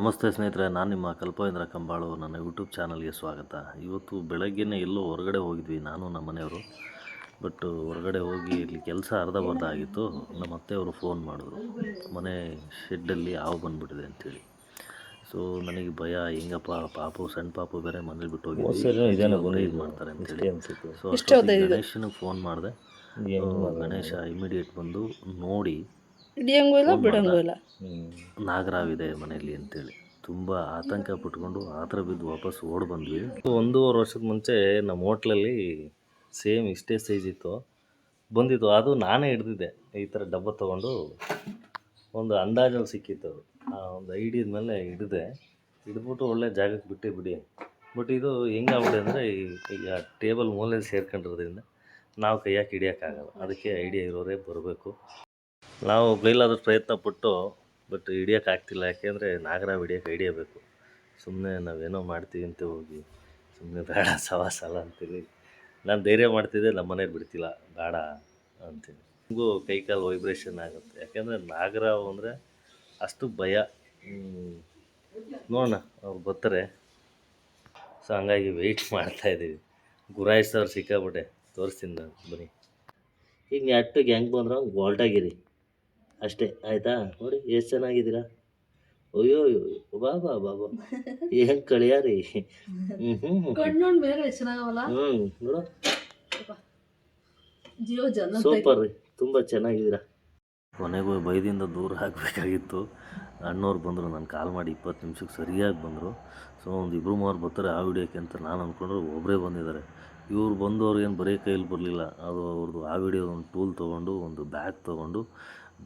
ನಮಸ್ತೆ ಸ್ನೇಹಿತರೆ, ನಾನು ನಿಮ್ಮ ಕಲ್ಪೇಂದ್ರ ಕಂಬಾಳು. ನನ್ನ ಯೂಟ್ಯೂಬ್ ಚಾನಲ್ಗೆ ಸ್ವಾಗತ. ಇವತ್ತು ಬೆಳಗ್ಗೆನೇ ಎಲ್ಲೋ ಹೊರಗಡೆ ಹೋಗಿದ್ವಿ ನಾನು ನಮ್ಮ ಮನೆಯವರು. ಹೊರಗಡೆ ಹೋಗಿ ಇಲ್ಲಿ ಕೆಲಸ ಅರ್ಧಂಬರ್ಧ ಆಗಿತ್ತು. ನಮ್ಮ ಅತ್ತೆಯವರು ಫೋನ್ ಮಾಡಿದ್ರು, ಮನೆ ಶೆಡ್ಡಲ್ಲಿ ಹಾವು ಬಂದುಬಿಟ್ಟಿದೆ ಅಂಥೇಳಿ. ಸೊ ನನಗೆ ಭಯ, ಹೆಂಗಪ್ಪ ಪಾಪು, ಸಣ್ಣ ಪಾಪು ಬೇರೆ ಮನೇಲಿ ಬಿಟ್ಟು ಹೋಗಿದ್ವಿ, ಇದು ಮಾಡ್ತಾರೆ ಅಂಥೇಳಿ. ಸೊ ಅಷ್ಟೊತ್ತಿಗೆ ಗಣೇಶನಿಗೆ ಫೋನ್ ಮಾಡಿದೆ. ಗಣೇಶ ಇಮಿಡಿಯೇಟ್ ಬಂದು ನೋಡಿ ನಾಗರಾವಿದೆ ಮನೆಯಲ್ಲಿ ಅಂತೇಳಿ ತುಂಬ ಆತಂಕ ಪಟ್ಕೊಂಡು ಆತರ ಬಿದ್ದು ವಾಪಸ್ ಓಡಿ ಬಂದ್ವಿ. 1.5 ವರ್ಷದ ಮುಂಚೆ ನಮ್ಮ ಹೋಟ್ಲಲ್ಲಿ ಸೇಮ್ ಇಷ್ಟೇ ಸೈಜ್ ಇತ್ತು, ಬಂದಿತ್ತು. ಅದು ನಾನೇ ಹಿಡ್ದಿದ್ದೆ, ಈ ಥರ ಡಬ್ಬ ತೊಗೊಂಡು ಒಂದು ಅಂದಾಜಲ್ಲಿ ಸಿಕ್ಕಿತ್ತು. ಒಂದು ಐಡಿಯದ ಮೇಲೆ ಹಿಡಿದ್ಬಿಟ್ಟು ಒಳ್ಳೆ ಜಾಗಕ್ಕೆ ಬಿಟ್ಟೆ ಬಿಡಿ. ಬಟ್ ಇದು ಹೆಂಗಾಗ್ಬಿಟ್ಟೆ ಅಂದರೆ, ಈಗ ಟೇಬಲ್ ಮೂಲೆಯಲ್ಲಿ ಸೇರ್ಕೊಂಡಿರೋದ್ರಿಂದ ನಾವು ಕೈ ಹಾಕಿ ಹಿಡಿಯೋಕ್ಕಾಗಲ್ಲ. ಅದಕ್ಕೆ ಐಡಿಯಾ ಇರೋರೇ ಬರಬೇಕು. ನಾವು ಕೈಲಾದರೂ ಪ್ರಯತ್ನ ಪಟ್ಟು ಬಟ್ ಹಿಡಿಯೋಕ್ಕಾಗ್ತಿಲ್ಲ. ಯಾಕೆಂದರೆ ನಾಗರಾವ್ ಹಿಡಿಯೋಕ್ಕೆ ಐಡಿಯಾ ಬೇಕು. ಸುಮ್ಮನೆ ನಾವೇನೋ ಮಾಡ್ತೀವಿ ಅಂತ ಹೋಗಿ ಸುಮ್ಮನೆ ಬೇಡ ಸವಾಸಲ್ಲ ಅಂತೀವಿ. ನಾನು ಧೈರ್ಯ ಮಾಡ್ತಿದ್ದೆ, ನಮ್ಮ ಮನೇಲಿ ಬಿಡ್ತಿಲ್ಲ, ಬೇಡ ಅಂತೀನಿ. ನಿಮಗೂ ಕೈಕಾಲು ವೈಬ್ರೇಷನ್ ಆಗುತ್ತೆ. ಯಾಕೆಂದರೆ ನಾಗರಾವ್ ಅಂದರೆ ಅಷ್ಟು ಭಯ. ನೋಡೋಣ ಅವ್ರು ಬರ್ತಾರೆ. ಸೊ ಹಂಗಾಗಿ ವೆಯ್ಟ್ ಮಾಡ್ತಾಯಿದ್ದೀವಿ. ಗುರಾಯಿಸೋರು ಸಿಕ್ಕಾಬಿಟ್ಟೆ, ತೋರಿಸ್ತೀನಿ ನಾನು, ಬನ್ನಿ. ಈಗ ನೆಟ್ಟಿಗೆ ಹೆಂಗೆ ಬಂದ್ರೆ ಗೋಲ್ಟಾಗಿರಿ ಅಷ್ಟೇ, ಆಯಿತಾ? ನೋಡಿ ಎಷ್ಟು ಚೆನ್ನಾಗಿದ್ದೀರಾ. ಅಯ್ಯೋ ಬಾ ಬಾ ಬಾ ಬಾ, ಏನು ಕಳಿಯ ರೀ. ನೋಡು, ಸೂಪರ್ ರೀ, ತುಂಬ ಚೆನ್ನಾಗಿದ್ದೀರಾ. ಕೊನೆಗೂ ಭಯದಿಂದ ದೂರ ಆಗಬೇಕಾಗಿತ್ತು. ಅಣ್ಣವ್ರು ಬಂದರು, ನಾನು ಕಾಲ್ ಮಾಡಿ 20 ನಿಮಿಷಕ್ಕೆ ಸರಿಯಾಗಿ ಬಂದರು. ಸೊ ಒಂದು 2-3 ಬರ್ತಾರೆ ಆ ವಿಡಿಯೋಕ್ಕೆ ಅಂತ ನಾನು ಅಂದ್ಕೊಂಡ್ರೆ ಒಬ್ಬರೇ ಬಂದಿದ್ದಾರೆ. ಇವ್ರು ಬಂದವ್ರು ಏನು ಬರೀ ಕೈಯಲ್ಲಿ ಬರಲಿಲ್ಲ. ಅದು ಅವ್ರದ್ದು ಆ ವಿಡಿಯೋ ಒಂದು ಟೂಲ್ ತೊಗೊಂಡು, ಒಂದು ಬ್ಯಾಗ್ ತೊಗೊಂಡು,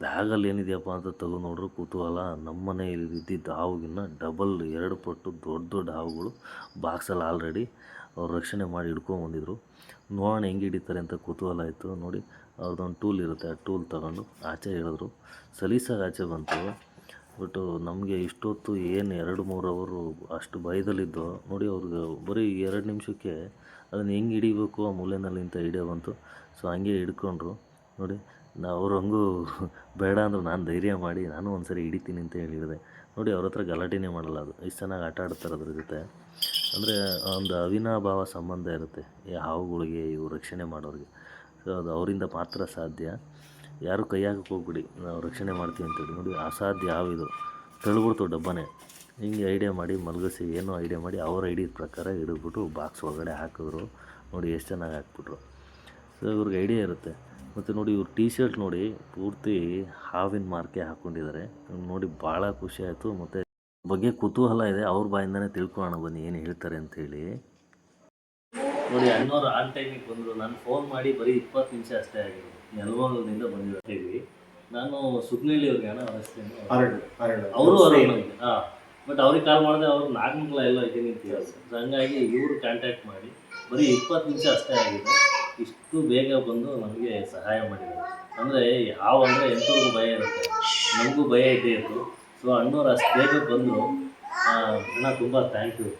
ಬ್ಯಾಗಲ್ಲಿ ಏನಿದೆಯಪ್ಪ ಅಂತ ತೆಗೆದು ನೋಡ್ರು. ಕುತೂಹಲ, ನಮ್ಮ ಮನೆಯಲ್ಲಿ ಇದ್ದಿದ್ದ ಹಾವುಗಿನ್ನ ಡಬಲ್ 2 ಪಟ್ಟು ದೊಡ್ಡ ದೊಡ್ಡ ಹಾವುಗಳು ಬಾಕ್ಸಲ್ಲಿ ಆಲ್ರೆಡಿ ಅವ್ರು ರಕ್ಷಣೆ ಮಾಡಿ ಹಿಡ್ಕೊಂಬಂದಿದ್ರು. ನೋಡೋಣ ಹೆಂಗೆ ಹಿಡಿತಾರೆ ಅಂತ ಕುತೂಹಲ ಆಯಿತು. ನೋಡಿ, ಅವ್ರದ್ದೊಂದು ಟೂಲ್ ಇರುತ್ತೆ, ಆ ಟೂಲ್ ತಗೊಂಡು ಆಚೆ ಹೇಳಿದ್ರು. ಸಲೀಸಾಗಿ ಆಚೆ ಬಂತು. ಬಟ್ಟು ನಮಗೆ ಇಷ್ಟೊತ್ತು ಏನು 2-3 ಅವರು ಅಷ್ಟು ಭಯದಲ್ಲಿದ್ದೋ ನೋಡಿ, ಅವ್ರಿಗೆ ಬರೀ 2 ನಿಮಿಷಕ್ಕೆ ಅದನ್ನು ಹೆಂಗೆ ಹಿಡಿಬೇಕು ಆ ಮೂಲೆಯಲ್ಲಿ ಅಂತ ಐಡಿಯಾ ಬಂತು. ಸೊ ಹಂಗೆ ಹಿಡ್ಕೊಂಡ್ರು. ನೋಡಿ, ಅವ್ರು ಹಂಗೂ ಬೇಡ ಅಂದರು. ನಾನು ಧೈರ್ಯ ಮಾಡಿ ನಾನು ಒಂದು ಸರಿ ಹಿಡಿತೀನಿ ಅಂತ ಹೇಳಿದೆ. ನೋಡಿ, ಅವ್ರ ಹತ್ರ ಗಲಾಟೆನೇ ಮಾಡಲ್ಲ. ಅದು ಎಷ್ಟು ಚೆನ್ನಾಗಿ ಆಟ ಆಡ್ತಾರೆ ಅದ್ರ ಜೊತೆ. ಅಂದರೆ ಒಂದು ಅವಿನಾಭಾವ ಸಂಬಂಧ ಇರುತ್ತೆ ಈ ಹಾವುಗಳಿಗೆ, ಇವು ರಕ್ಷಣೆ ಮಾಡೋರಿಗೆ. ಸೊ ಅದು ಅವರಿಂದ ಮಾತ್ರ ಸಾಧ್ಯ. ಯಾರು ಕೈ ಹಾಕಕ್ಕೆ ಹೋಗ್ಬಿಡಿ, ನಾವು ರಕ್ಷಣೆ ಮಾಡ್ತೀವಿ ಅಂತೇಳಿ. ನೋಡಿ, ಅಸಾಧ್ಯ ಹಾವಿದು, ತಳ್ಬಿಡ್ತು ಡಬ್ಬನೇ. ಹಿಂಗೆ ಐಡಿಯಾ ಮಾಡಿ ಮಲಗಿಸಿ, ಏನೋ ಐಡಿಯಾ ಮಾಡಿ ಅವ್ರ ಐಡಿಯದ ಪ್ರಕಾರ ಹಿಡಿದ್ಬಿಟ್ಟು ಬಾಕ್ಸ್ ಒಳಗಡೆ ಹಾಕಿದ್ರು. ನೋಡಿ ಎಷ್ಟು ಚೆನ್ನಾಗಿ ಹಾಕ್ಬಿಟ್ರು. ಸೊ ಇವ್ರಿಗೆ ಐಡಿಯಾ ಇರುತ್ತೆ. ಮತ್ತು ನೋಡಿ, ಇವ್ರ ಟೀ ಶರ್ಟ್ ನೋಡಿ ಪೂರ್ತಿ ಹಾವಿನ ಮಾರ್ಕೆ ಹಾಕ್ಕೊಂಡಿದ್ದಾರೆ. ನೋಡಿ ಭಾಳ ಖುಷಿ ಆಯಿತು. ಮತ್ತು ಬಗ್ಗೆ ಕುತೂಹಲ ಇದೆ, ಅವ್ರ ಬಾಯಿಂದನೇ ತಿಳ್ಕೊಳ್ಳೋಣ ಬನ್ನಿ ಏನು ಹೇಳ್ತಾರೆ ಅಂಥೇಳಿ. ನೋಡಿ, ಅಣ್ಣವ್ರು ಆನ್ ಟೈಮಿಗೆ ಬಂದರು. ನಾನು ಫೋನ್ ಮಾಡಿ ಬರೀ 20 ನಿಮಿಷ ಅಷ್ಟೇ ಆಗಿರೋದು. ನೆಲಮಂಗಲದಿಂದ ಬಂದಿದ್ದೀವಿ. ನಾನು ಸುಗ್ನಳ್ಳಿ ಅವ್ರಿಗೆ ಹಣ ಅವರು ಹಾಂ, ಬಟ್ ಅವ್ರಿಗೆ ಕಾಲ್ ಮಾಡಿದೆ, ಅವ್ರು ನಾಗಮಂಗಲ ಎಲ್ಲ ಇದ್ದೀನಿ ಅಂತ ಹೇಳಿದ್ರು. ಹಂಗಾಗಿ ಇವರು ಕಾಂಟ್ಯಾಕ್ಟ್ ಮಾಡಿ ಬರೀ 20 ನಿಮಿಷ ಅಷ್ಟೇ ಆಗಿದೆ. ಇಷ್ಟು ಬೇಗ ಬಂದು ನಮಗೆ ಸಹಾಯ ಮಾಡಿದ್ದಾರೆ. ಅಂದರೆ ಹಾವು ಅಂದರೆ ಎಂಥವ್ರಿಗೂ ಭಯ ಇರುತ್ತೆ, ನಮಗೂ ಭಯ ಇದ್ದೇ ಇತ್ತು. ಸೊ ಅಣ್ಣವ್ರು ಅಷ್ಟು ಬೇಗ ಬಂದರು. ಅಣ್ಣ ತುಂಬ ಥ್ಯಾಂಕ್ ಯು.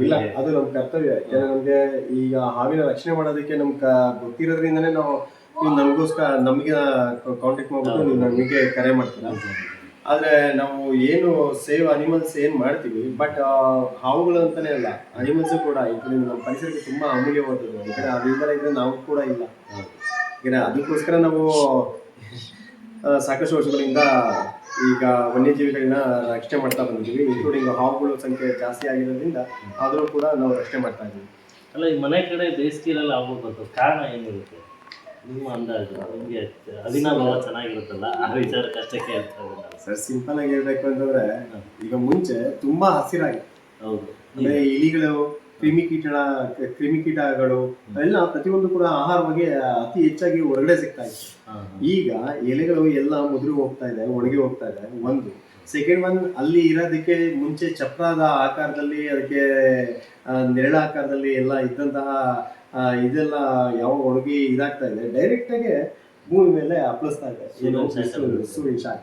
ಇಲ್ಲ, ಅದು ನಮ್ಮ ಕರ್ತವ್ಯ. ಯಾಕೆಂದರೆ ನಮಗೆ ಈಗ ಹಾವಿನ ರಕ್ಷಣೆ ಮಾಡೋದಕ್ಕೆ ನಮ್ಗೆ ಗೊತ್ತಿರೋದ್ರಿಂದನೇ ನಾವು ನೀವು ನಮಗೋಸ್ಕರ ನಮಗೆ ಕಾಂಟ್ಯಾಕ್ಟ್ ಮಾಡ್ಬಿಟ್ಟು ನೀವು ನಮಗೆ ಕರೆ ಮಾಡ್ತೀರ. ಆದರೆ ನಾವು ಏನು ಸೇವ್ ಅನಿಮಲ್ಸ್ ಏನು ಮಾಡ್ತೀವಿ, ಬಟ್ ಹಾವುಗಳು ಅಂತಲೇ ಅಲ್ಲ, ಅನಿಮಲ್ಸು ಕೂಡ ಯಾಕಂದರೆ ನಮ್ಮ ಪರಿಸರಕ್ಕೆ ತುಂಬ ಅಮೂಲ್ಯವಾದದ್ದು. ಯಾಕಂದರೆ ಅದರಿಂದ ಇದ್ದರೆ ನಾವು ಕೂಡ ಇಲ್ಲ. ಯಾಕಂದರೆ ಅದಕ್ಕೋಸ್ಕರ ನಾವು ಸಾಕಷ್ಟು ವರ್ಷಗಳಿಂದ ಈಗ ವನ್ಯಜೀವಿಗಳನ್ನ ರಕ್ಷಣೆ ಮಾಡ್ತಾ ಬಂದಿದ್ದೀವಿ. ಇನ್ಕ್ಲೂಡಿಂಗ್ ಹಾವುಗಳ ಸಂಖ್ಯೆ ಜಾಸ್ತಿ ಆಗಿರೋದ್ರಿಂದ ಆದರೂ ಕೂಡ ನಾವು ರಕ್ಷಣೆ ಮಾಡ್ತಾ ಇದ್ದೀವಿ. ಅಲ್ಲ, ಈ ಮನೆ ಕಡೆ ಬೇಸಿಗೆಯಲ್ಲಿ ಹಾವು ಬರ್ತದೆ, ಕಾರಣ ಏನಿರುತ್ತೆ ನಿಮ್ಮ ಅಂದಾಜು? ನಿಮಗೆ ಅವಿನಾಭಾವ ಚೆನ್ನಾಗಿರುತ್ತಲ್ಲ, ಆ ವಿಚಾರ ಕಷ್ಟಕ್ಕೆ ಇರ್ತದೆ ಸರ್. ಸಿಂಪಲ್ ಆಗಿ ಹೇಳ್ಬೇಕು ಅಂತಂದ್ರೆ, ಈಗ ಮುಂಚೆ ತುಂಬಾ ಹಸಿರಾಗಿ, ಹೌದು, ಅಂದ್ರೆ ಇಲಿಗಳು, ಕ್ರಿಮಿಕೀಟಗಳು ಎಲ್ಲ ಪ್ರತಿಯೊಂದು ಕೂಡ ಆಹಾರವಾಗಿ ಅತಿ ಹೆಚ್ಚಾಗಿ ಹೊರಗಡೆ ಸಿಗ್ತಾ ಇತ್ತು. ಈಗ ಎಲೆಗಳು ಎಲ್ಲ ಮುದುರಿ ಹೋಗ್ತಾ ಇದೆ, ಒಣಗಿ ಹೋಗ್ತಾ ಇದೆ. ಒಂದು ಸೆಕೆಂಡ್ ಒನ್, ಅಲ್ಲಿ ಇರೋದಕ್ಕೆ ಮುಂಚೆ ಚಪ್ರದ ಆಕಾರದಲ್ಲಿ, ಅದಕ್ಕೆ ನೆರಳ ಆಕಾರದಲ್ಲಿ ಎಲ್ಲ ಇದ್ದಂತಹ ಇದೆಲ್ಲ ಯಾವಾಗ ಒಣಗಿ ಇದಾಗ್ತಾ ಇದೆ, ಡೈರೆಕ್ಟ್ ಆಗಿ ಭೂಮಿ ಮೇಲೆ ಅಪ್ಪಳಿಸ್ತಾ ಇದೆ ಸೂರ್ಯನ ಶಾಖ.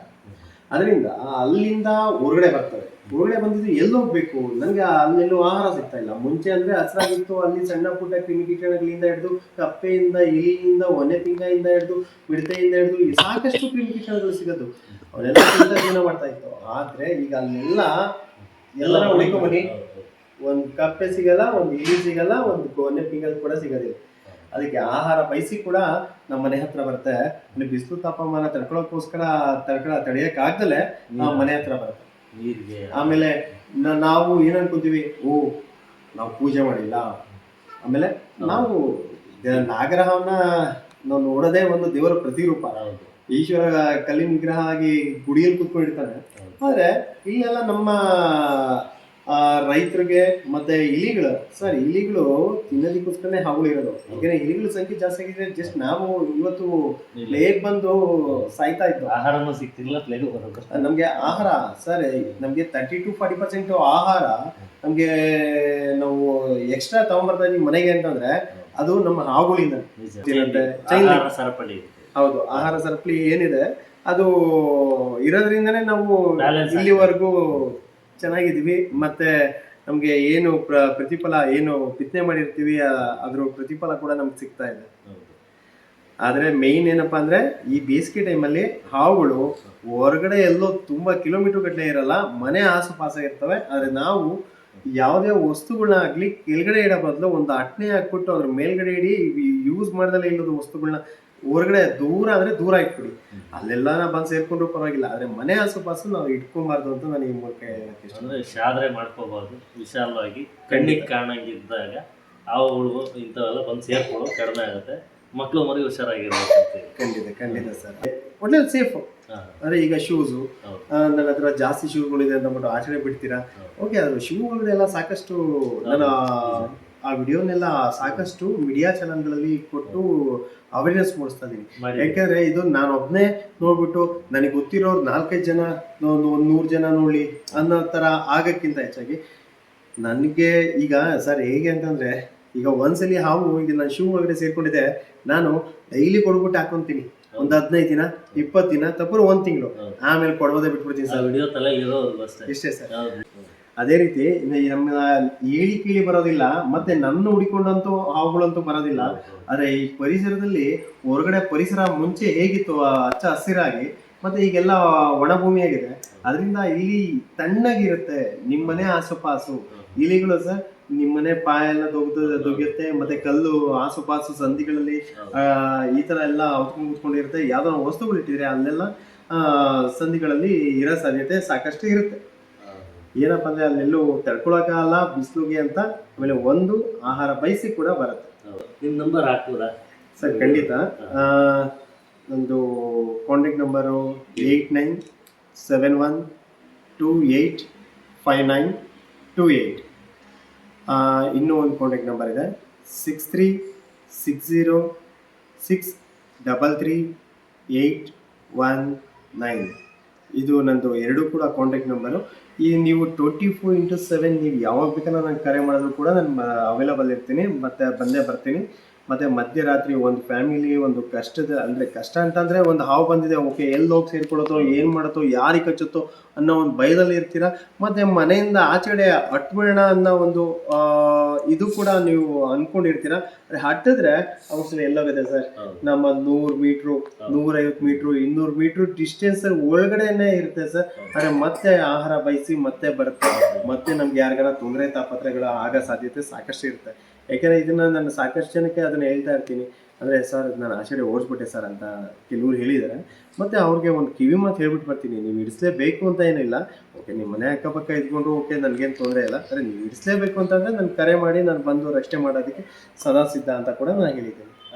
ಅದರಿಂದ ಅಲ್ಲಿಂದ ಹೊರಗಡೆ ಬರ್ತವೆ. ಹೊರಗಡೆ ಬಂದಿದ್ದು ಎಲ್ಲಿ ಹೋಗ್ಬೇಕು, ನನಗೆ ಅಲ್ಲೆಲ್ಲೂ ಆಹಾರ ಸಿಗ್ತಾ ಇಲ್ಲ. ಮುಂಚೆ ಅಂದ್ರೆ ಹಸಿರಾಗಿತ್ತು, ಅಲ್ಲಿ ಸಣ್ಣ ಪುಟ್ಟ ಕ್ರಿಮಿಕೀಟಗಳಿಂದ ಹಿಡಿದು ಕಪ್ಪೆಯಿಂದ, ಇಲಿಯಿಂದ, ಒನೆ ಪಿಂಗದಿಂದ ಹಿಡಿದು, ಮಿಡತೆಯಿಂದ ಹಿಡಿದು ಸಾಕಷ್ಟು ಕ್ರಿಮಿಕೀಟಗಳು ಸಿಗೋದು. ಅವನ್ನೆಲ್ಲ ಜೀವನ ಮಾಡ್ತಾ ಇತ್ತು. ಆದ್ರೆ ಈಗ ಅಲ್ಲೆಲ್ಲ ಎಲ್ಲರ ಹುಡುಕೊಂಬನಿ, ಒಂದು ಕಪ್ಪೆ ಸಿಗಲ್ಲ, ಒಂದು ಇಲಿ ಸಿಗಲ್ಲ, ಒಂದು ಒನೆ ಪಿಂಗಲ್ ಕೂಡ ಸಿಗೋದಿಲ್ಲ. ಅದಕ್ಕೆ ಆಹಾರ ಬಯಸಿ ಕೂಡ ನಮ್ಮ ಮನೆ ಹತ್ರ ಬರುತ್ತೆ. ಬಿಸಿಲು ತಾಪಮಾನ ತಡೆಯಕ್ಕಾಗ್ದಲೆ ನಾವು ಮನೆ ಹತ್ರ ಬರುತ್ತೆ. ಆಮೇಲೆ ನಾವು ಏನ್ ಅನ್ಕೊಂತೀವಿ, ನಾವು ಪೂಜೆ ಮಾಡಿಲ್ಲ. ಆಮೇಲೆ ನಾವು ನಾಗರಹವನ್ನ ನಾವು ನೋಡೋದೇ ಒಂದು ದೇವರ ಪ್ರತಿರೂಪ. ಈಶ್ವರ ಕಲ್ಲಿನ ವಿಗ್ರಹ ಆಗಿ ಗುಡಿಯಲ್ಲಿ ಕೂತ್ಕೊಂಡಿರ್ತಾನೆ. ಆದ್ರೆ ಇಲ್ಲೆಲ್ಲ ನಮ್ಮ ರೈತರಿಗೆ ಮತ್ತೆ ಇಲಿಗಳು ತಿನ್ನೋದಕ್ಕೋಸ್ಕರನೇ ಹಾವುಗಳು ಇರೋದು. ಯಾಕಂದ್ರೆ ಇಲಿಗಳ ಸಂಖ್ಯೆ ಜಾಸ್ತಿ ಆಗಿದೆ. ಜಸ್ಟ್ ನಾವು ಇವತ್ತು ಪ್ಲೇಗ್ ಬಂದು ಸಾಯ್ತಾ ಇತ್ತು. ಆಹಾರನೂ ಸಿಗ್ತಿಲ್ಲ, ಪ್ಲೇಗ್ ಬರೋದು. ನಮ್ಗೆ ಆಹಾರ ಸರ್, ನಮ್ಗೆ 30-40% ಆಹಾರ ನಮ್ಗೆ ನಾವು ಎಕ್ಸ್ಟ್ರಾ ತಗೊಂಡ್ಬರ್ತಾ ಇದೀವಿ ಮನೆಗೆ ಅಂತಂದ್ರೆ ಅದು ನಮ್ಮ ಹಾವುಗಳಿಂದ. ಹೌದು, ಆಹಾರ ಸರಪಳಿ ಏನಿದೆ ಅದು ಇರೋದ್ರಿಂದನೇ ನಾವು ಇಲ್ಲಿವರೆಗೂ ಚೆನ್ನಾಗಿದ್ದೀವಿ. ಮತ್ತೆ ನಮ್ಗೆ ಏನು ಪ್ರತಿಫಲ, ಏನು ಬಿತ್ತನೆ ಮಾಡಿರ್ತೀವಿ ಅದ್ರ ಪ್ರತಿಫಲ ಕೂಡ ನಮ್ಗೆ ಸಿಗ್ತಾ ಇದೆ. ಆದ್ರೆ ಮೇಯ್ನ್ ಏನಪ್ಪಾ ಅಂದ್ರೆ ಈ ಬೇಸಿಗೆ ಟೈಮಲ್ಲಿ ಹಾವುಗಳು ಹೊರಗಡೆ ಎಲ್ಲೋ ತುಂಬಾ ಕಿಲೋಮೀಟರ್ ಗಟ್ಟಲೆ ಇರಲ್ಲ, ಮನೆ ಆಸುಪಾಸ ಇರ್ತವೆ. ಆದ್ರೆ ನಾವು ಯಾವುದೇ ವಸ್ತುಗಳನ್ನ ಆಗ್ಲಿ ಕೆಳಗಡೆ ಇಡೋ ಬದಲು ಒಂದು ಅಟ್ನೆ ಹಾಕ್ಬಿಟ್ಟು ಅದ್ರ ಮೇಲ್ಗಡೆ ಇಡಿ, ಯೂಸ್ ಮಾಡ್ದಲ್ಲ ಇಲ್ಲದ ವಸ್ತುಗಳನ್ನ ಹೊರಗಡೆ ದೂರ ಅಂದ್ರೆ ದೂರ ಇಟ್ಬಿಡಿ. ಅಲ್ಲೆಲ್ಲ ಬಂದು ಸೇರ್ಕೊಂಡ್ರು ಪರವಾಗಿಲ್ಲ, ಆದ್ರೆ ಮನೆ ಆಸುಪಾಸು ನಾವು ಇಟ್ಕೊಬಾರ್ದು ಅಂತ ನಾನು ಈ ಮೂಲಕ ಹೇಳಕ್ಕೆ ಇಷ್ಟ. ಅಂದ್ರೆ ಶಾದ್ರೆ ಮಾಡ್ಕೋಬಾರ್ದು, ವಿಶಾಲವಾಗಿ ಕಣ್ಣಿಗೆ ಕಾಣಂಗಿದ್ದಾಗ ಹಾವುಗಳು ಇಂಥವೆಲ್ಲ ಬಂದು ಸೇರ್ಕೊಳ್ಳೋ ಕಡಿಮೆ ಆಗುತ್ತೆ. ಮಕ್ಕಳು ಮರಿ ಹುಷಾರಾಗಿರ್ಬೇಕು. ಖಂಡಿತ ಸರ್, ಒಳ್ಳೆ ಸೇಫ್. ಅಂದ್ರೆ ಈಗ ಶೂಸು ನನ್ನ ಹತ್ರ ಜಾಸ್ತಿ ಶೂಗಳಿದೆ ಅಂತ ಅಂದ್ಬಿಟ್ಟು ಆಚರಣೆ ಬಿಡ್ತೀರಾ, ಓಕೆ. ಅದು ಶೂಗಳನ್ನೆಲ್ಲ ಸಾಕಷ್ಟು ನಾನು ಆ ವಿಡಿಯೋನೆಲ್ಲ ಸಾಕಷ್ಟು ಮೀಡಿಯಾ ಚಾನಲ್ಗಳಲ್ಲಿ ಕೊಟ್ಟು ಅವೇರ್ನೆಸ್ ಮೂಡಿಸ್ತಾ ಇದೀನಿ. ಯಾಕಂದ್ರೆ ಇದು ನಾನು ಒಬ್ನೇ ನೋಡ್ಬಿಟ್ಟು ನನಗೆ ಗೊತ್ತಿರೋರು 4-5 ಜನ, ಒಂದು 100 ಜನ ನೋಡ್ಲಿ ಅನ್ನೋ ತರ ಆಗಕ್ಕಿಂತ ಹೆಚ್ಚಾಗಿ ನನಗೆ ಈಗ ಸರ್ ಹೇಗೆ ಅಂತಂದ್ರೆ, ಈಗ ಒಂದ್ಸಲಿ ಹಾವು ಈಗ ನಾನು ಶೂ ಒಳಗಡೆ ಸೇರ್ಕೊಂಡಿದ್ದೆ, ನಾನು ಡೈಲಿ ಕೊಡ್ಬಿಟ್ಟು ಹಾಕೊಂತೀನಿ. ಒಂದು 15 ದಿನ 20 ದಿನ ತಪ್ಪರು 1 ತಿಂಗಳು, ಆಮೇಲೆ ಕೊಡೋದೇ ಬಿಟ್ಬಿಡ್ತೀನಿ ಸರ್. ಇಷ್ಟೇ ಸರ್. ಅದೇ ರೀತಿ ನಮ್ಮ ಏಳಿ ಕೀಳಿ ಬರೋದಿಲ್ಲ, ಮತ್ತೆ ನನ್ನ ಹುಡಿಕೊಂಡಂತೂ ಹಾವುಗಳಂತೂ ಬರೋದಿಲ್ಲ. ಆದ್ರೆ ಈ ಪರಿಸರದಲ್ಲಿ ಹೊರಗಡೆ ಪರಿಸರ ಮುಂಚೆ ಹೇಗಿತ್ತು ಹಚ್ಚ ಹಸಿರಾಗಿ, ಮತ್ತೆ ಈಗೆಲ್ಲ ಒಣಭೂಮಿ ಆಗಿದೆ. ಅದರಿಂದ ಇಲ್ಲಿ ತಣ್ಣಗಿರುತ್ತೆ ನಿಮ್ಮನೆ ಆಸುಪಾಸು. ಇಲಿಗಳು ಸರ್ ನಿಮ್ಮನೆ ಪಾಯೆಲ್ಲ ದೊಗ್ಯುತ್ತೆ, ಮತ್ತೆ ಕಲ್ಲು ಆಸುಪಾಸು ಸಂಧಿಗಳಲ್ಲಿ ಈ ತರ ಎಲ್ಲ ಕೂತ್ಕೊಂಡಿರುತ್ತೆ. ಯಾವ್ದೋ ವಸ್ತುಗಳು ಇಟ್ಟಿದ್ರೆ ಅಲ್ಲೆಲ್ಲ ಸಂಧಿಗಳಲ್ಲಿ ಇರೋ ಸಾಧ್ಯತೆ ಸಾಕಷ್ಟು ಇರುತ್ತೆ. ಏನಪ್ಪಾ ಅಂದ್ರೆ ಅಲ್ಲೆಲ್ಲೂ ತಡ್ಕೊಳಕ್ಕಾಗಲ್ಲ ಬಿಸಿಲುಗೆ ಅಂತ. ಆಮೇಲೆ ಒಂದು ಆಹಾರ ಬಯಸಿ ಕೂಡ ಬರುತ್ತೆ. ನಿಮ್ಮ ನಂಬರ್ ಹಾಕ್ಬೋದಾ ಸರ್? ಖಂಡಿತ. ನಂದು ಕಾಂಟ್ಯಾಕ್ಟ್ ನಂಬರು 8971285928. ಇನ್ನೂ ಒಂದು ಕಾಂಟ್ಯಾಕ್ಟ್ ನಂಬರ್ ಇದೆ 6360633819. ಇದು ನಂದು ಎರಡೂ ಕೂಡ ಕಾಂಟ್ಯಾಕ್ಟ್ ನಂಬರು. ಈ ನೀವು 24x7 ನೀವು ಯಾವಾಗ ಬೇಕಾದ್ರೆ ನಾನು ಕರೆ ಮಾಡಿದ್ರು ಕೂಡ ನಾನು ಅವೈಲಬಲ್ ಇರ್ತೀನಿ, ಮತ್ತು ಬಂದೇ ಬರ್ತೀನಿ. ಮತ್ತು ಮಧ್ಯರಾತ್ರಿ ಒಂದು ಫ್ಯಾಮಿಲಿ ಒಂದು ಕಷ್ಟದ, ಅಂದರೆ ಕಷ್ಟ ಅಂತಂದರೆ ಒಂದು ಹಾವು ಬಂದಿದೆ, ಓಕೆ ಎಲ್ಲಿ ಹೋಗಿ ಸೇರ್ಕೊಳ್ಳೋದು, ಏನು ಮಾಡುತ್ತೋ, ಯಾರಿಗೆ ಕಚ್ಚುತ್ತೋ ಅನ್ನೋ ಒಂದು ಭಯದಲ್ಲಿ ಇರ್ತೀರ. ಮತ್ತು ಮನೆಯಿಂದ ಆಚೆಗಡೆ ಹಟ್ಬಿಡೋಣ ಅನ್ನೋ ಒಂದು ಇದು ಕೂಡ ನೀವು ಅಂದ್ಕೊಂಡಿರ್ತೀರ. ಅದೇ ಹಟ್ಟಿದ್ರೆ ಅವಶ್ಯ ಎಲ್ಲೋಗಿದೆ ಸರ್, ನಮ್ಮ 100 ಮೀಟ್ರು 150 ಮೀಟ್ರು 200 ಮೀಟ್ರು ಡಿಸ್ಟೆನ್ಸ್ ಒಳಗಡೆನೆ ಇರುತ್ತೆ ಸರ್. ಆದರೆ ಮತ್ತೆ ಆಹಾರ ಬಯಸಿ ಮತ್ತೆ ಬರುತ್ತೆ, ಮತ್ತೆ ನಮ್ಗೆ ಯಾರಿಗಾರ ತೊಂದರೆ ತಾಪತ್ರೆಗಳು ಆಗೋ ಸಾಧ್ಯತೆ ಸಾಕಷ್ಟು ಇರುತ್ತೆ. ಯಾಕೆಂದರೆ ಇದನ್ನು ನಾನು ಸಾಕಷ್ಟು ಜನಕ್ಕೆ ಅದನ್ನು ಹೇಳ್ತಾ ಇರ್ತೀನಿ. ಅಂದರೆ ಸರ್ ನಾನು ಆಚೆಡೆ ಓಡಿಸ್ಬಿಟ್ಟೆ ಸರ್ ಅಂತ ಕೆಲವ್ರು ಹೇಳಿದ್ದಾರೆ. ಮತ್ತು ಅವ್ರಿಗೆ ಒಂದು ಕಿವಿ ಮಾತು ಹೇಳ್ಬಿಟ್ಟು ಬರ್ತೀನಿ, ನೀವು ಹಿಡಿಸ್ಲೇಬೇಕು ಅಂತ ಏನಿಲ್ಲ. ಓಕೆ ನಿಮ್ಮ ಮನೆ ಅಕ್ಕಪಕ್ಕ ಇದ್ಕೊಂಡು ಓಕೆ ನನಗೇನು ತೊಂದರೆ ಇಲ್ಲ, ಆದರೆ ನೀವು ಹಿಡಿಸ್ಲೇಬೇಕು ಅಂತಂದರೆ ನಾನು ಕರೆ ಮಾಡಿ ನಾನು ಬಂದು ರಕ್ಷಣೆ ಮಾಡೋದಕ್ಕೆ ಸದಾ ಸಿದ್ಧ ಅಂತ ಕೂಡ ನಾನು ಹೇಳಿದ್ದೀನಿ.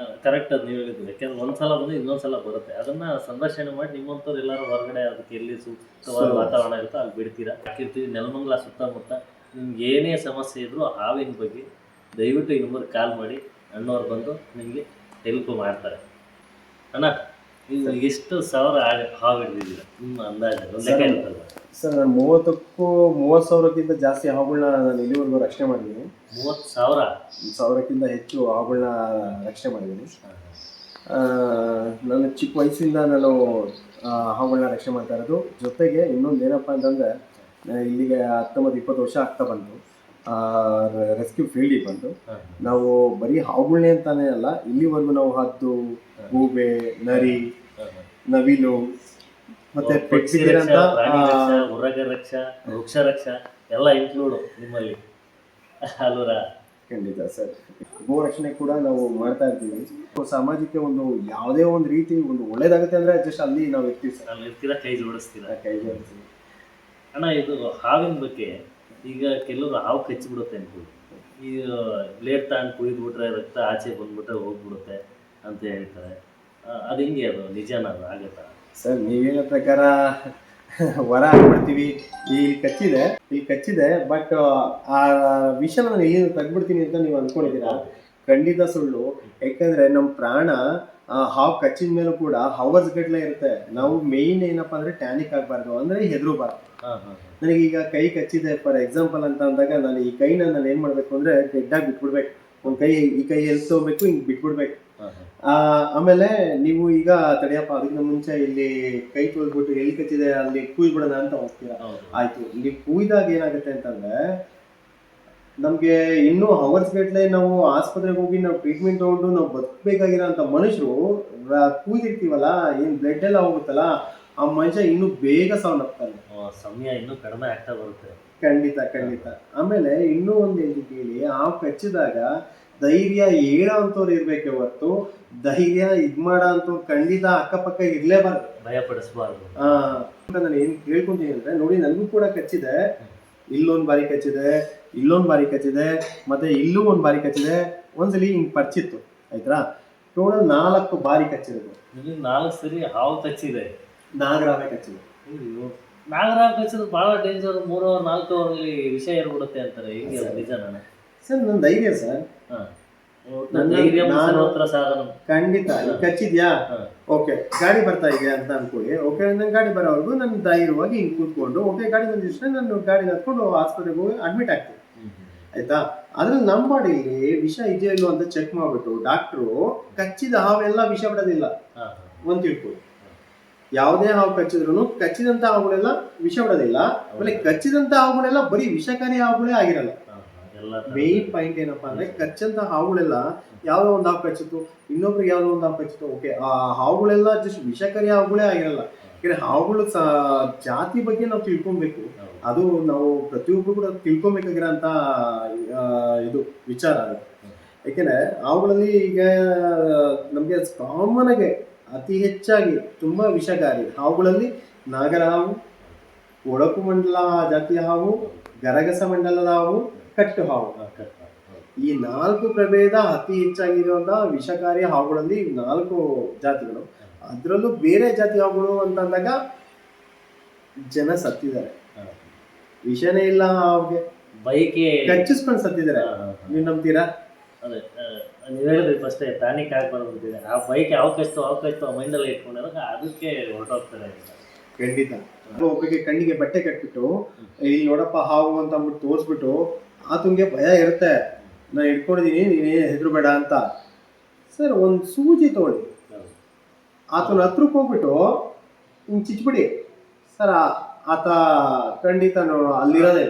ಕರೆಕ್ಟ್ ಅದು ನೀವು ಹೇಳಿದ್ದು. ಯಾಕೆಂದ್ರೆ ಒಂದ್ಸಲ ಬಂದು ಇನ್ನೊಂದ್ಸಲ ಬರುತ್ತೆ, ಅದನ್ನು ಸಂದರ್ಶನ ಮಾಡಿ ನಿಮ್ಮಂಥವ್ರು ಎಲ್ಲರೂ ಹೊರಗಡೆ ಅದಕ್ಕೆ ಎಲ್ಲಿ ಸೂಕ್ತವಾದ ವಾತಾವರಣ ಇರುತ್ತೋ ಅಲ್ಲಿ ಬಿಡ್ತೀರಾ. ಹಾಕಿರ್ತೀವಿ. ನೆಲಮಂಗಲ ಸುತ್ತಮುತ್ತ ನಿಮ್ಗೆ ಏನೇ ಸಮಸ್ಯೆ ಇದ್ದರೂ ಹಾವಿನ ಬಗ್ಗೆ ದಯವಿಟ್ಟು ಈ ನಂಬರ್ ಕಾಲ್ ಮಾಡಿ, ಅಣ್ಣವ್ರು ಬಂದು ನಿಮಗೆ ಹೆಲ್ಪ್ ಮಾಡ್ತಾರೆ. ಅಣ್ಣ ನೀವು ಎಷ್ಟು ಸಾವಿರ ಹಾವು ಹಿಡಿದಿದ್ದೀರ ನಿಮ್ಮ ಅಂದಾಜು ಸರ್? ನಾನು 30,000ಕ್ಕಿಂತ ಜಾಸ್ತಿ ಹಾವುಗಳನ್ನ ನಾನು ಇಲ್ಲಿವರೆಗೂ ರಕ್ಷಣೆ ಮಾಡಿದ್ದೀನಿ. 30,000ಕ್ಕಿಂತ ಹೆಚ್ಚು ಹಾವುಗಳನ್ನ ರಕ್ಷಣೆ ಮಾಡಿದ್ದೀನಿ. ನಾನು ಚಿಕ್ಕ ವಯಸ್ಸಿಂದ ನಾನು ಹಾವುಗಳನ್ನ ರಕ್ಷಣೆ ಮಾಡ್ತಾ ಇರೋದು. ಜೊತೆಗೆ ಇನ್ನೊಂದು ಏನಪ್ಪ ಅಂತಂದರೆ, ಇಲ್ಲಿಗೆ 19-20 ವರ್ಷ ಆಗ್ತಾ ಬಂತು ರೆಸ್ಕ್ಯೂ ಫೀಲ್ಡಿಗೆ ಬಂದು. ನಾವು ಬರೀ ಹಾವುಗಳನ್ನೇ ಅಂತಾನೆ ಅಲ್ಲ, ಇಲ್ಲಿವರೆಗೂ ನಾವು ಹದ್ದು, ಗೂಬೆ, ನರಿ, ನವಿಲು ಮತ್ತೆ ಪಕ್ಷಿರಕ್ಷ, ಪ್ರಾಣಿ ರಕ್ಷ, ಉರಗ ರಕ್ಷ, ವೃಕ್ಷ ರಕ್ಷ ಎಲ್ಲ ಇನ್ಕ್ಲೂಡ್ ನಿಮ್ಮಲ್ಲಿ ಅಲ್ವರ? ಖಂಡಿತ ಸರ್. ಗೋ ರಕ್ಷಣೆ ಕೂಡ ನಾವು ಮಾಡ್ತಾ ಇರ್ತೀವಿ. ಸಮಾಜಕ್ಕೆ ಒಂದು ಯಾವುದೇ ಒಂದು ರೀತಿ ಒಂದು ಒಳ್ಳೇದಾಗುತ್ತೆ ಅಂದ್ರೆ ಜಸ್ಟ್ ಅಲ್ಲಿ ನಾವು ಇರ್ತೀವಿ ಸರ್. ಅಲ್ಲಿ ಇರ್ತೀರಾ, ಕೈ ಜೋಡಿಸ್ತೀರಾ? ಕೈ ಜೋಡಿಸ್ತೀವಿ. ಅಣ್ಣ, ಇದು ಹಾವಿನ ಬಗ್ಗೆ ಈಗ ಕೆಲವರು ಹಾವು ಕಚ್ಚಿಬಿಡುತ್ತೆ ಅನ್ಕೊಳ್ಳಿ, ಈ ಬ್ಲೇಡ್ ತಗೊಂಡು ಕುಯ್ದುಬಿಟ್ರೆ ರಕ್ತ ಆಚೆ ಬಂದ್ಬಿಟ್ರೆ ಹೋಗ್ಬಿಡುತ್ತೆ ಅಂತ ಹೇಳ್ತಾರೆ. ಅದು ಹಿಂಗೆ, ಅದು ನಿಜಾನ? ಅದು ಆಗತ್ತಾ ಸರ್? ನೀವು ಹೇಳೋ ಪ್ರಕಾರ ಹೊರ ಹಾಕ್ಬಿಡ್ತೀವಿ, ಇಲ್ಲಿ ಕಚ್ಚಿದೆ ಬಟ್ ಆ ವಿಷನ ನಾನು ಏನು ತೆಗ್ಬಿಡ್ತೀನಿ ಅಂತ ನೀವು ಅಂದ್ಕೊಂಡಿದ್ದೀರಾ? ಖಂಡಿತ ಸುಳ್ಳು. ಯಾಕಂದ್ರೆ ನಮ್ಮ ಪ್ರಾಣ ಹಾವು ಕಚ್ಚಿದ ಮೇಲೂ ಕೂಡ ಹವರ್ಸ್ ಗಟ್ಟಲೆ ಇರುತ್ತೆ. ನಾವು ಮೇಯ್ನ್ ಏನಪ್ಪಾ ಅಂದ್ರೆ ಟ್ಯಾನಿಕ್ ಆಗಬಾರ್ದು, ಅಂದ್ರೆ ಹೆದರಬಾರ್ದು. ನನಗೀಗ ಕೈ ಕಚ್ಚಿದೆ ಫಾರ್ ಎಕ್ಸಾಂಪಲ್ ಅಂತ ಅಂದಾಗ, ನಾನು ಈ ಕೈನ ನಾನು ಏನ್ ಮಾಡ್ಬೇಕು ಅಂದ್ರೆ ಡೆಡ್ಡಾಗಿ ಬಿಟ್ಬಿಡ್ಬೇಕು. ಒಂದ್ ಕೈ, ಈ ಕೈ ಎಲ್ಲಿ ತಗೋಬೇಕು, ಹಿಂಗ್ ಬಿಟ್ಬಿಡ್ಬೇಕು. ಆಮೇಲೆ ನೀವು ಈಗ ತಡಿಯಪ್ಪ, ಅದಕ್ಕೆ ಮುಂಚೆ ಇಲ್ಲಿ ಕೈ ತೊಳ್ಬಿಟ್ಟು ಎಲ್ಲಿ ಕಚ್ಚಿದೆ ಅಲ್ಲಿ ಕೂಯ್ಬಿಡೋಣ ಅಂತ ಹೋಗ್ತೀರಾ. ಆಯ್ತು, ಇಲ್ಲಿ ಕೂಯ್ದಾಗ ಏನಾಗುತ್ತೆ ಅಂತಂದ್ರೆ, ನಮ್ಗೆ ಇನ್ನೂ ಅವರ್ಸ್ ಗಟ್ಲೆ ನಾವು ಆಸ್ಪತ್ರೆಗೆ ಹೋಗಿ ನಾವು ಟ್ರೀಟ್ಮೆಂಟ್ ತಗೊಂಡು ನಾವು ಬದುಕಬೇಕಾಗಿರೋ ಅಂತ ಮನುಷ್ಯರು ಕೂಯ್ದಿರ್ತೀವಲ್ಲ, ಏನ್ ಬ್ಲಡ್ ಎಲ್ಲ ಹೋಗುತ್ತಲ್ಲ, ಆ ಮನುಷ್ಯ ಇನ್ನೂ ಬೇಗ ಸಾವನ್ನಪ್ತಾನೆ. ಸಮಯ ಇನ್ನೂ ಕಡಿಮೆ ಆಗ್ತಾ ಬರುತ್ತೆ. ಖಂಡಿತ. ಆಮೇಲೆ ಇನ್ನೂ ಒಂದು ಹೇಳಿ, ಹಾವು ಕಚ್ಚಿದಾಗ ಧೈರ್ಯ ಹೇಳೋ ಅಂತವ್ರು ಇರ್ಬೇಕೆ ಹೊರತು ಧೈರ್ಯ ಮಾಡೋ ಅಂತವ್ರು ಖಂಡಿತ ಅಕ್ಕಪಕ್ಕ ಇರ್ಲೇಬಾರ್ದು, ಭಯಪಡಿಸಬಾರ್ದು. ನಾನು ಏನ್ ಕೇಳ್ಕೊಂತೀನಿ ಅಂದ್ರೆ, ನೋಡಿ ನನಗೂ ಕೂಡ ಕಚ್ಚಿದೆ. ಇಲ್ಲೊಂದು ಬಾರಿ ಕಚ್ಚಿದೆ, ಇಲ್ಲೊಂದು ಬಾರಿ ಕಚ್ಚಿದೆ, ಮತ್ತೆ ಇಲ್ಲೂ ಒಂದು ಬಾರಿ ಕಚ್ಚಿದೆ. ಒಂದ್ಸಲಿ ಹಿಂಗ್ ಪರ್ಚಿತ್ತು, ಆಯ್ತಾ? ಟೋಟಲ್ 4 ಬಾರಿ ಕಚ್ಚಿರೋದು. 4 ಸರಿ ಹಾವು ಕಚ್ಚಿದೆ. ನಾಗರಾವೆ ಕಚ್ಚಿದೆ. ನಾಗರಾವ್ ಕಚ್ಚಿದ್ರೆ ಬಹಳ ಡೇಂಜರ್. 3 ಅವರ್ 4 ಅವರಲ್ಲಿ ವಿಷ ಇರ್ಬಿಡುತ್ತೆ ಅಂತಾರೆ. ಹಿಂಗೆ ನಿಜಾನ ಸರ್? ನನ್ನ ಧೈರ್ಯ ಸರ್. ಖಂಡಿತ. ಕಚ್ಚಿದ್ಯಾ, ಓಕೆ, ಗಾಡಿ ಬರ್ತಾ ಇದೆಯಾ ಅಂತ ಅನ್ಕೊಳ್ಳಿ. ಓಕೆ, ನನ್ ಗಾಡಿ ಬರೋವರೆಗೂ ನಾನು ಧೈರ್ಯವಾಗಿ ಹಿಂಗ್ ಕೂತ್ಕೊಂಡು, ಓಕೆ ಗಾಡಿ ಬಂದಿಷ್ಟ ನಾನು ಗಾಡಿ ಹತ್ಕೊಂಡು ಆಸ್ಪತ್ರೆಗೆ ಹೋಗಿ ಅಡ್ಮಿಟ್ ಆಗ್ತೀನಿ, ಆಯ್ತಾ? ಅದ್ರಲ್ಲಿ ನಮ್ಮ ಬಾಡಿಲಿ ವಿಷ ಇದೆಯೋ ಇಲ್ಲೋ ಅಂತ ಚೆಕ್ ಮಾಡ್ಬಿಟ್ಟು ಡಾಕ್ಟ್ರು ಕಚ್ಚಿದ ಹಾವೆಲ್ಲ ವಿಷ ಬಿಡೋದಿಲ್ಲ. ಒಂದ್ ತಿಳ್ಕೊಳ್ಳಿ, ಯಾವುದೇ ಹಾವು ಕಚ್ಚಿದ್ರು ಕಚ್ಚಿದಂತ ಹಾವುಗಳೆಲ್ಲ ವಿಷ ಬಿಡೋದಿಲ್ಲ. ಆಮೇಲೆ ಕಚ್ಚಿದಂತ ಹಾವುಗಳೆಲ್ಲ ಬರೀ ವಿಷಕಾರಿ ಹಾವುಗಳೇ ಆಗಿರಲ್ಲ. ಮೇನ್ ಪಾಯಿಂಟ್ ಏನಪ್ಪಾ ಅಂದ್ರೆ, ಕಚ್ಚಂತ ಹಾವುಗಳೆಲ್ಲ ಯಾವ್ದೋ ಒಂದು ಹಾವು ಕಚ್ಚಿತ್ತು, ಇನ್ನೊಬ್ರಿಗೆ ಯಾವ್ದೋ ಒಂದು ಹಾವು ಕಚ್ಚಿತ್ತು, ಓಕೆ, ಆ ಹಾವುಗಳೆಲ್ಲ ಜಸ್ಟ್ ವಿಷಕಾರಿ ಹಾವುಗಳೇ ಆಗಿರಲ್ಲ. ಯಾಕಂದ್ರೆ ಹಾವುಗಳ ಜಾತಿ ಬಗ್ಗೆ ನಾವು ತಿಳ್ಕೊಬೇಕು. ಅದು ನಾವು ಪ್ರತಿಯೊಬ್ಬರು ಕೂಡ ತಿಳ್ಕೊಬೇಕಾಗಿರೋಂಥ ಇದು ವಿಚಾರ ಅದು. ಯಾಕೆಂದ್ರೆ ಹಾವುಗಳಲ್ಲಿ ಈಗ ನಮಗೆ ಕಾಮನ್ ಆಗಿ ಅತಿ ಹೆಚ್ಚಾಗಿ ತುಂಬಾ ವಿಷಕಾರಿ ಹಾವುಗಳಲ್ಲಿ ನಾಗರ ಹಾವು, ಒಳಕು ಮಂಡಲ ಜಾತಿಯ ಹಾವು, ಗರಗಸ ಮಂಡಲದ ಹಾವು, ಕಟ್ಟು ಹಾವು, ಈ 4 ಪ್ರಭೇದ ಅತಿ ಹೆಚ್ಚಾಗಿರುವಂತಹ ವಿಷಕಾರಿ ಹಾವುಗಳಲ್ಲಿ 4 ಜಾತಿಗಳು. ಅದರಲ್ಲೂ ಬೇರೆ ಜಾತಿ ಹಾವುಗಳು ಅಂತಂದಾಗ ಜನ ಸತ್ತಿದ್ದಾರೆ. ವಿಷನೇ ಇಲ್ಲ ಹಾವಿಗೆ, ಬೈಕ್ ಕಚ್ಚಿಸ್ಕೊಂಡು ಸತ್ತಿದ್ದಾರೆ. ನೀವು ನಂಬ್ತೀರಾ? ಅದೇ ನೀವು ಹೇಳಿದ್ರಿ ಫಸ್ಟ್ ಪ್ಯಾನಿಕ್ ಆಗ್ಬಾರ್ದು. ಆ ಬೈಕ್ ಯಾವ ಕಚ್ತು ಮೈಂಡಲ್ಲಿ ಇಟ್ಕೊಂಡಾಗ ಅದಕ್ಕೆ ಹೊರಟೋಗ್ತಾರೆ. ಖಂಡಿತ. ಒಬ್ಬರಿಗೆ ಕಣ್ಣಿಗೆ ಬಟ್ಟೆ ಕಟ್ಬಿಟ್ಟು ಇಲ್ಲಿ ನೋಡಪ್ಪ ಹಾವು ಅಂತ ಅಂದ್ಬಿಟ್ಟು ತೋರಿಸ್ಬಿಟ್ಟು, ಆತಂಗೆ ಭಯ ಇರುತ್ತೆ, ನಾನು ಇಟ್ಕೊಂಡಿದ್ದೀನಿ, ನೀನೇ ಹೆದರ್ಬೇಡ ಅಂತ. ಸರ್, ಒಂದು ಸೂಜಿ ತಗೊಳ್ಳಿ, ಆತನ ಹತ್ರಕ್ಕೆ ಹೋಗ್ಬಿಟ್ಟು ಹಿಂಗೆ ಚಿಚ್ಬಿಡಿ ಸರ್, ಆತ ಖಂಡಿತ ಅಲ್ಲಿರೋದೇ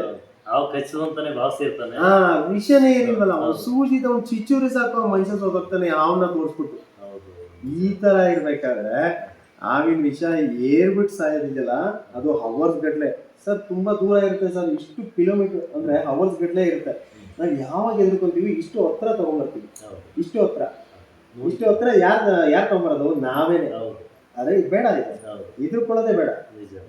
ವಿಷಯನೇ ಇರಲ್ವಲ್ಲ. ಸೂಜಿದ ಒಂದು ಚಿಚ್ಚೂರಿ ಸಾಕು, ಮನುಷ್ಯ ಸೋತಾಗ್ತಾನೆ ಹಾವನ್ನ ತೋರಿಸ್ಬಿಟ್ಟು. ಈ ತರ ಇರ್ಬೇಕಾದ್ರೆ ಹಾವಿನ ವಿಷ ಏರ್ಬಿಟ್ಟು ಸಾಯೋದಿದೆಯಲ್ಲ, ಅದು ಅವರ್ಸ್ ಗಟ್ಲೆ ಸರ್, ತುಂಬಾ ದೂರ ಇರುತ್ತೆ ಸರ್. ಇಷ್ಟು ಕಿಲೋಮೀಟರ್ ಅಂದ್ರೆ ಅವರ್ಸ್ ಗಟ್ಲೆ ಇರುತ್ತೆ. ನಾವು ಯಾವಾಗ ಎದ್ಕೊಂತೀವಿ, ಇಷ್ಟು ಹತ್ರ ತಗೊಂಡ್ಬರ್ತೀವಿ. ಇಷ್ಟು ಹತ್ರ ಯಾರು ತಗೊಂಬರೋದು? ನಾವೇನೆ. ಅದೇ ಬೇಡ, ಇದೆ ಇದ್ಕೊಳ್ಳೋದೇ ಬೇಡ.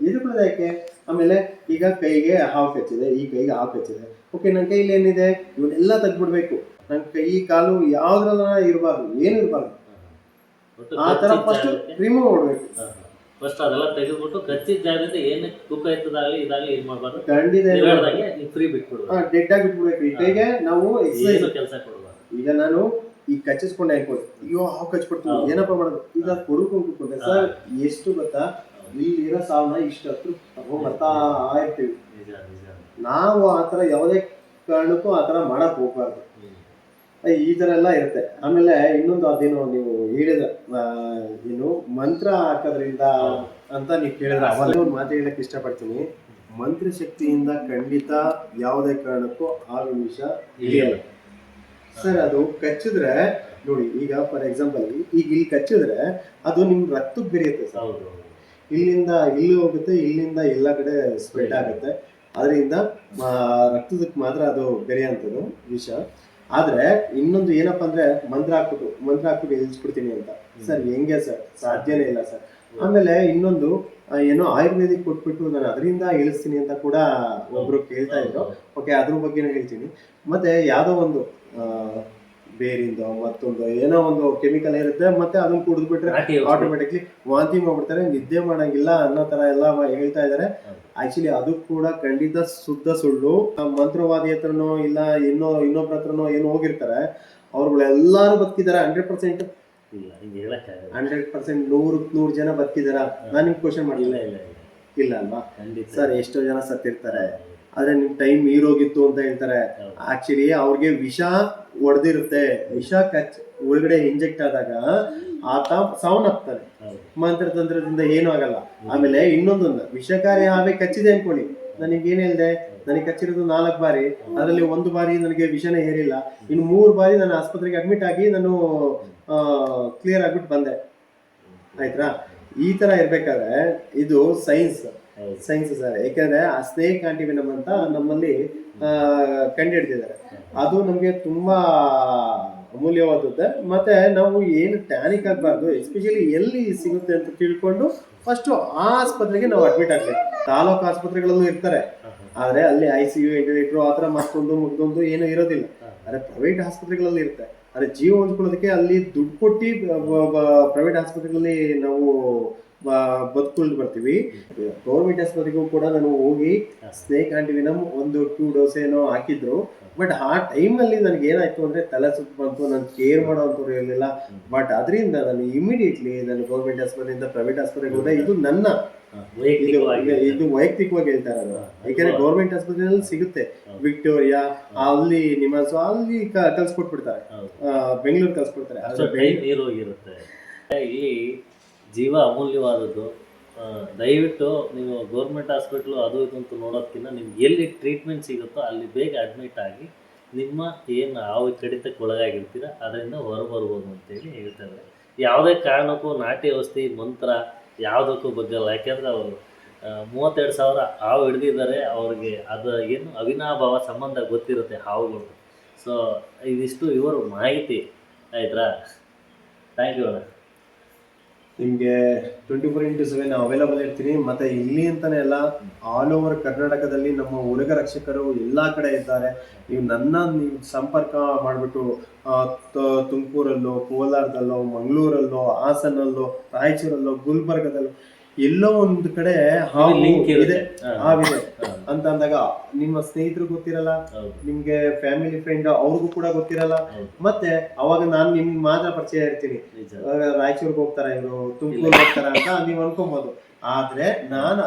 ಇದ್ಕೊಳ್ಳೋದೇ ಯಾಕೆ? ಆಮೇಲೆ ಈಗ ಕೈಗೆ ಹಾವು ಕಚ್ಚಿದೆ, ಈ ಕೈಗೆ ಹಾವು ಕಚ್ಚಿದೆ, ಓಕೆ, ನನ್ನ ಕೈಲಿ ಏನಿದೆ ಇವನ್ನೆಲ್ಲ ತೆಗ್ದ್ಬಿಡ್ಬೇಕು. ನನ್ನ ಕೈ ಕಾಲು ಯಾವ್ದ್ರಲ್ಲ ಇರಬಾರ್ದು, ಏನು ಇರಬಾರ್ದು. ಆ ತರ ಫಸ್ಟ್ ರಿಮೂವ್ ಮಾಡ್ಬೇಕು. ಫಸ್ಟ್ ಅದೆಲ್ಲ ತೆಗೆದ್ಬಿಟ್ಟು ಕಚ್ಚಿದ ಜಾಗದಿಂದ ಏನೇ ತೂಕ ಇರ್ತದಾಗಲಿ ಇದಾಗಲಿ ಇದು ಮಾಡಬಾರ್ದು. ಖಂಡಿತ ಫ್ರೀ ಬಿಟ್ಬಿಡ್ಬೇಕು, ಡೆಡ್ ಆಗಿ ಬಿಟ್ಬಿಡ್ಬೇಕು. ಈ ಕೈಗೆ ನಾವು ಎಕ್ಸರ್ಸೈಸ್ ಕೆಲಸ ಕೊಡಬಾರ್ದು. ಈಗ ನಾನು ಈಗ ಕಚ್ಚಿಸ್ಕೊಂಡೆ ಅನ್ಕೊಳ್ಳಿ, ಅಯ್ಯೋ ಹಾವು ಕಚ್ಬಿಡ್ತೀವಿ, ಏನಪ್ಪ ಮಾಡೋದು? ಈಗ ಕೊಡ್ಕೊಂಡು ಕೂತ್ಕೊಂಡೆ ಸರ್, ಎಷ್ಟು ಗೊತ್ತಾ, ಇಲ್ಲಿರೋ ಸಾವನ್ನ ಇಷ್ಟು ಹತ್ರ ತಗೊಂಡ್ ಬರ್ತಾ ಇರ್ತೀವಿ. ನಾವು ಆತರ ಯಾವುದೇ ಕಾರಣಕ್ಕೂ ಆತರ ಮಾಡಕ್ ಹೋಗ್ಬಾರ್ದು. ಈ ತರ ಎಲ್ಲ ಇರುತ್ತೆ. ಆಮೇಲೆ ಇನ್ನೊಂದು ಅದೇನು ನೀವು ಹೇಳಿದ ಏನು ಮಂತ್ರ ಹಾಕೋದ್ರಿಂದ ಅಂತ ನೀವು ಕೇಳಿದ್ರೆ ಅವಾಗ ಒಂದು ಮಾತು ಹೇಳಕ್ ಇಷ್ಟಪಡ್ತೀನಿ. ಮಂತ್ರ ಶಕ್ತಿಯಿಂದ ಖಂಡಿತ ಯಾವುದೇ ಕಾರಣಕ್ಕೂ ಹಾವಿನ ವಿಷ ಇಳಿಯಲ್ಲ ಸರ್. ಅದು ಕಚ್ಚಿದ್ರೆ ನೋಡಿ, ಈಗ ಫಾರ್ ಎಕ್ಸಾಂಪಲ್ ಈಗ ಇಲ್ಲಿ ಕಚ್ಚಿದ್ರೆ ಅದು ನಿಮ್ ರಕ್ತಕ್ಕೆ ಬೆರೆಯುತ್ತೆ ಸರ್. ಇಲ್ಲಿಂದ ಇಲ್ಲಿ ಹೋಗುತ್ತೆ, ಇಲ್ಲಿಂದ ಎಲ್ಲ ಕಡೆ ಸ್ಪ್ರೆಡ್ ಆಗುತ್ತೆ. ಅದರಿಂದ ರಕ್ತದಕ್ಕೆ ಮಾತ್ರ ಅದು ಬೆರೆಯುವಂಥದ್ದು ವಿಷ. ಆದ್ರೆ ಇನ್ನೊಂದು ಏನಪ್ಪಾ ಅಂದ್ರೆ ಮಂತ್ರ ಹಾಕ್ಬಿಟ್ಟು ಇಳಿಸ್ಬಿಡ್ತೀನಿ ಅಂತ ಸರ್, ಹೆಂಗೆ ಸರ್? ಸಾಧ್ಯನೇ ಇಲ್ಲ ಸರ್. ಆಮೇಲೆ ಇನ್ನೊಂದು ಏನೋ ಆಯುರ್ವೇದಿಕ್ ಕೊಟ್ಬಿಟ್ಟು ನಾನು ಅದರಿಂದ ಇಳಿಸ್ತೀನಿ ಅಂತ ಕೂಡ ಒಬ್ರು ಕೇಳ್ತಾ ಇದ್ರು. ಓಕೆ, ಅದ್ರ ಬಗ್ಗೆನೂ ಹೇಳ್ತೀನಿ. ಮತ್ತೆ ಯಾವುದೋ ಒಂದು ಬೇರಿಂದೋ ಮತ್ತೊಂದು ಏನೋ ಒಂದು ಕೆಮಿಕಲ್ ಇರುತ್ತೆ, ಮತ್ತೆ ಅದನ್ನ ಕುಡಿದ್ಬಿಟ್ರೆ ಆಟೋಮೆಟಿಕ್ಲಿ ವಾಂತಿ ಮಾಡ್ಬಿಡ್ತಾರೆ, ನಿದ್ದೆ ಮಾಡಂಗಿಲ್ಲ ಅನ್ನೋ ತರ ಎಲ್ಲ ಹೇಳ್ತಾ ಇದಾರೆ. ಆಕ್ಚುಲಿ ಅದು ಕೂಡ ಖಂಡಿತ ಶುದ್ಧ ಸುಳ್ಳು. ಮಂತ್ರವಾದಿ ಹತ್ರನೋ ಇಲ್ಲ ಇನ್ನೊಬ್ರ ಹತ್ರನೋ ಏನು ಹೋಗಿರ್ತಾರೆ, ಅವ್ರುಗಳೆಲ್ಲಾರು ಬದುಕಿದಾರೆ 100%. 100% 100 ಜನ ಬದುಕಿದಾರ. ನಾನು ನಿಮ್ಗೆ ಕ್ವಶನ್ ಮಾಡಿಲ್ಲ ಇಲ್ಲ ಅಲ್ವಾ ಸರ್? ಎಷ್ಟೋ ಜನ ಸತ್ತಿರ್ತಾರೆ, ಆದ್ರೆ ನಿಮ್ ಟೈಮ್ ಹೀರೋಗಿತ್ತು ಅಂತ ಹೇಳ್ತಾರೆ. ಆಕ್ಚುಲಿ ಅವ್ರಿಗೆ ವಿಷ ಹೊಡೆದಿರುತ್ತೆ, ವಿಷ ಒಳಗಡೆ ಇಂಜೆಕ್ಟ್ ಆದಾಗ ಆತ ಸಾವನ್ನಪ್ತಾನೆ. ಮಂತ್ರತಂತ್ರದಿಂದ ಏನೂ ಆಗಲ್ಲ. ಆಮೇಲೆ ಇನ್ನೊಂದೊಂದು ವಿಷಕಾರಿ ಹಾವೇ ಕಚ್ಚಿದೆ ಅನ್ಕೊಳ್ಳಿ, ನನಗೆ ಏನ್ ಹೇಳ್ದೆ, ನನಗೆ ಕಚ್ಚಿರೋದು 4 ಬಾರಿ, ಅದರಲ್ಲಿ 1 ಬಾರಿ ನನಗೆ ವಿಷನೇ ಏರಿಲ್ಲ, ಇನ್ನು 3 ಬಾರಿ ನಾನು ಆಸ್ಪತ್ರೆಗೆ ಅಡ್ಮಿಟ್ ಆಗಿ ನಾನು ಕ್ಲಿಯರ್ ಆಗ್ಬಿಟ್ಟು ಬಂದೆ. ಆಯ್ತಾ? ಈ ತರ ಇರ್ಬೇಕಾದ್ರೆ ಇದು ಸೈನ್ಸ್ ಸರ್. ಯಾಕಂದ್ರೆ ಆ ಸ್ನೇಕ್ ಆಂಟಿವೆನಮ್ ಅಂತ ನಮ್ಮಲ್ಲಿ ಕಂಡುಹಿಡಿದಿದ್ದಾರೆ. ಅದು ನಮ್ಗೆ ತುಂಬಾ ಅಮೂಲ್ಯವಾದದ್ದು. ಮತ್ತೆ ನಾವು ಏನು ಟ್ಯಾನಿಕ್ ಆಗಬಾರ್ದು, ಎಸ್ಪೆಷಲಿ ಎಲ್ಲಿ ಸಿಗುತ್ತೆ ಅಂತ ತಿಳ್ಕೊಂಡು ಫಸ್ಟ್ ಆ ಆಸ್ಪತ್ರೆಗೆ ನಾವು ಅಡ್ಮಿಟ್ ಆಗ್ಬೇಕು. ತಾಲೂಕು ಆಸ್ಪತ್ರೆಗಳಲ್ಲೂ ಇರ್ತಾರೆ, ಆದ್ರೆ ಅಲ್ಲಿ ICU ಇಂಟಿಗ್ರೇಟರ್ ಆ ಥರ ಮತ್ತೊಂದು ಏನು ಇರೋದಿಲ್ಲ. ಆದ್ರೆ ಪ್ರೈವೇಟ್ ಆಸ್ಪತ್ರೆಗಳಲ್ಲಿ ಇರುತ್ತೆ. ಆದ್ರೆ ಜೀವ ಉಳಿಸ್ಕೊಳ್ಳೋದಕ್ಕೆ ಅಲ್ಲಿ ದುಡ್ಡು ಕೊಟ್ಟು ಪ್ರೈವೇಟ್ ಆಸ್ಪತ್ರೆಗಳಲ್ಲಿ ನಾವು ಬದುಕೊಂಡು ಬರ್ತೀವಿ. ಗೌರ್ಮೆಂಟ್ ಆಸ್ಪತ್ರೆಗೂ ಕೂಡ ನಾನು ಹೋಗಿ ಸ್ನೇಕ್ ಆಂಟಿವೆನಮ್ 1-2 ಡೋಸ್ ಏನೋ ಹಾಕಿದ್ರು. ಬಟ್ ಆ ಟೈಮಲ್ಲಿ ನನಗೆ ಏನಾಯ್ತು ಅಂದ್ರೆ ತಲೆ ಸುತ್ತು ಬಂತು. ನಾನು ಕೇರ್ ಮಾಡೋವಂಥವ್ರು ಇರಲಿಲ್ಲ. ಬಟ್ ಅದರಿಂದ ನಾನು ಇಮಿಡಿಯೇಟ್ಲಿ ನಾನು ಗೌರ್ಮೆಂಟ್ ಆಸ್ಪತ್ರೆಯಿಂದ ಪ್ರೈವೇಟ್ ಆಸ್ಪತ್ರೆಗೆ ಹೋದೆ. ಇದು ನನ್ನ ಇದು ವೈಯಕ್ತಿಕವಾಗಿ ಹೇಳ್ತಾ ಇರೋದು. ಯಾಕಂದ್ರೆ ಗೌರ್ಮೆಂಟ್ ಆಸ್ಪತ್ರೆಯಲ್ಲಿ ಸಿಗುತ್ತೆ, ವಿಕ್ಟೋರಿಯಾ ಅಲ್ಲಿ ನಿಮಾನ್ಸ್ ಅಲ್ಲಿ ಕಳ್ಸ್ಕೊಟ್ಬಿಡ್ತಾರೆ, ಬೆಂಗಳೂರು ಕಳ್ಸ್ಕೊಡ್ತಾರೆ. ಇಲ್ಲಿ ಜೀವ ಅಮೂಲ್ಯವಾದದ್ದು. ದಯವಿಟ್ಟು ನೀವು ಗೌರ್ಮೆಂಟ್ ಹಾಸ್ಪಿಟ್ಲು ಅದು ಇದು ಅಂತ ನೋಡೋದಕ್ಕಿಂತ ನಿಮ್ಗೆ ಎಲ್ಲಿ ಟ್ರೀಟ್ಮೆಂಟ್ ಸಿಗುತ್ತೋ ಅಲ್ಲಿ ಬೇಗ ಅಡ್ಮಿಟ್ ಆಗಿ ನಿಮ್ಮ ಏನು ಯಾವ ಕಡಿತಕ್ಕೆ ಒಳಗಾಗಿರ್ತೀರ ಅದರಿಂದ ಹೊರಬರ್ಬೋದು ಅಂತೇಳಿ ಹೇಳ್ತಾರೆ. ಯಾವುದೇ ಕಾರಣಕ್ಕೂ ನಾಟಿ ಔಷಧಿ ಮಂತ್ರ ಯಾವುದಕ್ಕೂ ಬಗ್ಗಲ್ಲ. ಯಾಕೆಂದರೆ ಅವರು 32,000 ಹಾವು ಹಿಡ್ದಿದ್ದಾರೆ. ಅವ್ರಿಗೆ ಅದು ಏನು ಅವಿನಾಭಾವ ಸಂಬಂಧ ಗೊತ್ತಿರುತ್ತೆ ಹಾವುಗಳು. ಸೊ ಇದಿಷ್ಟು ಇವರು ಮಾಹಿತಿ ಆಯ್ತಾ. ಥ್ಯಾಂಕ್ ಯು ಅಣ್ಣ. ನಿಮಗೆ 24x7 ಅವೈಲಬಲ್ ಇರ್ತೀನಿ. ಮತ್ತು ಇಲ್ಲಿ ಅಂತಲೇ ಎಲ್ಲ ಆಲ್ ಓವರ್ ಕರ್ನಾಟಕದಲ್ಲಿ ನಮ್ಮ ಉಲಗ ರಕ್ಷಕರು ಎಲ್ಲ ಕಡೆ ಇದ್ದಾರೆ. ನೀವು ಸಂಪರ್ಕ ಮಾಡಿಬಿಟ್ಟು ತುಮಕೂರಲ್ಲೋ, ಕೋಲಾರದಲ್ಲೋ, ಮಂಗಳೂರಲ್ಲೋ, ಹಾಸನಲ್ಲೋ, ರಾಯಚೂರಲ್ಲೋ, ಗುಲ್ಬರ್ಗದಲ್ಲೋ ಎಲ್ಲೋ ಒಂದು ಕಡೆ ಹಾವಿದೆ ಅಂತ ಅಂದಾಗ ನಿಮ್ಮ ಸ್ನೇಹಿತರು ಗೊತ್ತಿರಲ್ಲ, ನಿಮ್ಗೆ ಫ್ಯಾಮಿಲಿ ಫ್ರೆಂಡ್ ಅವ್ರಿಗೂ ಕೂಡ ಗೊತ್ತಿರಲ್ಲ. ಮತ್ತೆ ಅವಾಗ ನಾನು ನಿಮ್ಗೆ ಮಾತ್ರ ಪರಿಚಯ ಇರ್ತೀನಿ, ರಾಯಚೂರ್ಗೆ ಹೋಗ್ತಾರ ಇವರು, ತುಮಕೂರು ಹೋಗ್ತಾರ ಅಂತ ನೀವು ಅನ್ಕೊಬಹುದು. ಆದ್ರೆ ನಾನು